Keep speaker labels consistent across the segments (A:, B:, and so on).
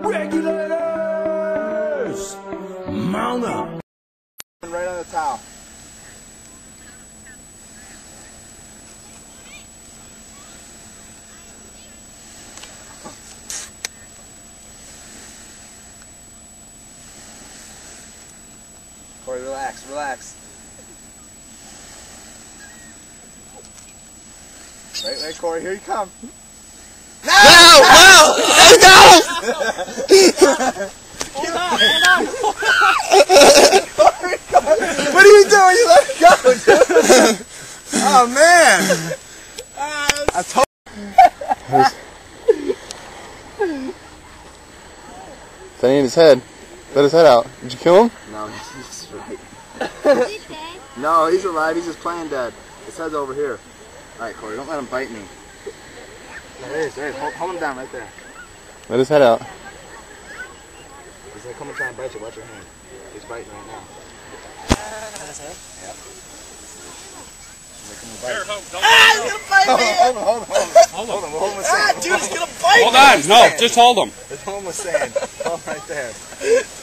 A: Regulators! Mount up!
B: Right on the towel. Corey, relax, relax. Right, Corey, here you come.
C: No! No! No!
B: Hold on. Corey, what are you doing? You let it go, dude. Oh, man. I told
C: That ain't his head. Let his head out. Did you kill him?
B: No, he's right. No, he's alive. He's just playing dead. His head's over here. All right, Corey, don't let him bite me. There he is. Hold him down right there.
C: Let his head out.
B: He's going to come and try and bite you. Watch your hand. He's biting right now.
D: His head?
B: Yep.
D: Here,
B: Hold
D: don't
B: he's going to bite me! Hold him. We'll hold him with sand.
D: dude, he's gonna bite me! Hold on, no, just hold him.
B: Just hold him with sand. Hold him right there.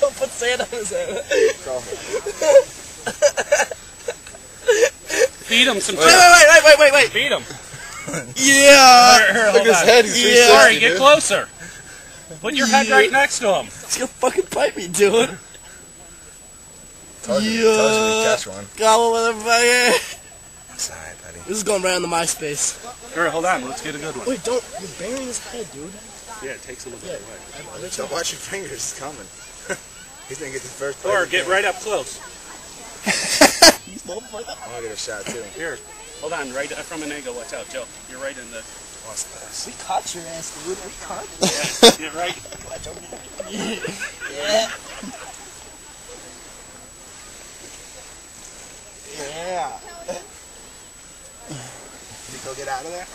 D: Don't put sand on his head.
B: Go.
D: Feed him some
C: Wait.
D: Feed him.
C: Yeah!
D: Here,
C: Look at his head. He's 360,
D: Sorry, get
C: dude.
D: closer. Put your head right next to him.
C: He's gonna fucking bite me, dude.
B: Told you to catch one.
C: Gobble, motherfucker.
B: It's alright, buddy.
C: This is going right on the MySpace.
D: Here, hold on, let's get a good one.
C: Wait, don't. You're burying his head, dude.
D: Yeah, it takes a little bit away.
B: Don't watch your fingers. It's coming. He's going to get the first
D: Or get right up close.
C: He's motherfucker.
B: I'm going to get a shot, too.
D: Here, hold on, right from an angle. Watch out, Joe. You're right in the...
B: What's this?
C: We caught your ass, dude. We caught you.
D: Yeah, get right.
C: Yeah. Yeah.
B: Did he go get out of there?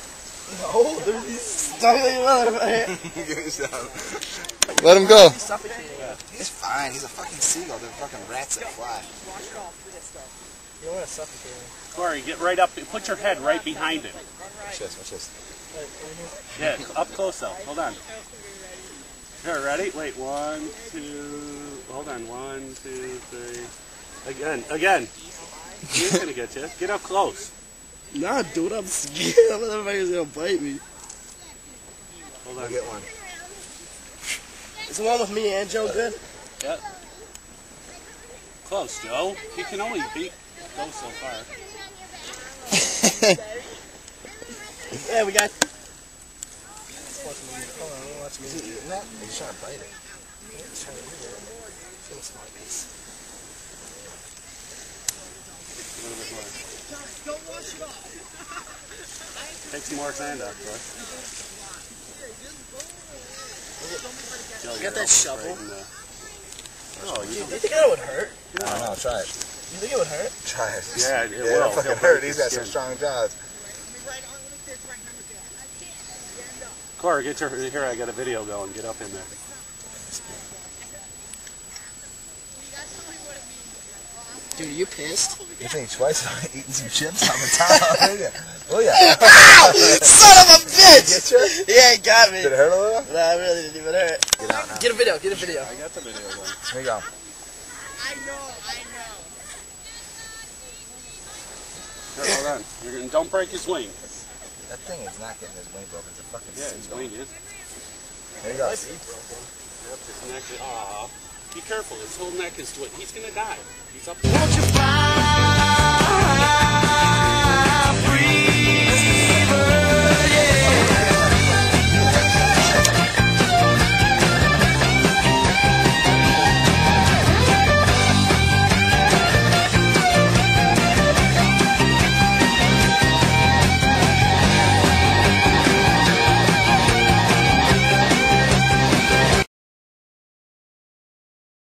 C: No, he's stuck in the motherfucker.
B: Give it a shot.
C: Let him go.
B: He's suffocating. He's fine. He's a fucking seagull. They're fucking rats that fly.
C: You don't want to suffocate him.
D: Corey, get right up. Put your head right behind him.
B: Watch this. Watch this.
D: Yeah, up close though. Hold on. Here, ready? Wait, 1, 2. Hold on. 1, 2, 3. Again. He's gonna get you. Get up close.
C: Nah, dude, I'm scared. Motherfucker's gonna bite me.
D: Hold
B: I'll
D: on.
B: get one.
C: Is the one with me and Joe good?
D: Yep. Close, Joe. He can only go so far.
C: Yeah, we got.
B: Hold on, watch me. Is he eating that? He's trying to bite it.
C: He's trying to eat it. Feel a small piece.
D: A little bit more. Take some more sand off, Troy.
C: You got that shovel?
D: Oh,
C: Dude, do you think that would hurt?
B: I don't know. Try it.
C: You think it would hurt?
B: Try it.
D: Yeah, it
B: Yeah,
D: will.
B: it'll fucking hurt. He's got some strong jaws.
D: Corey, get your here. I got a video going. Get up in there.
C: Dude, are you pissed?
B: You think twice about eating some chips on the top? Oh yeah.
C: Ow! Son of a bitch!
B: Get you?
C: Yeah, it got me.
B: Did it hurt a little?
C: Nah, it really didn't even hurt.
B: Get out now.
C: Get a video, get a video.
D: I got the video going.
B: Here you go.
D: Here, hold on. Don't break his wing.
B: That thing is not getting his wing broken. It's a fucking
D: Yeah, his
B: seagull.
D: wing is.
B: There you go.
C: Might be broken.
D: Yep, his neck is. Aw. Be careful. His whole neck is. He's gonna die. He's up.
A: Won't you fly?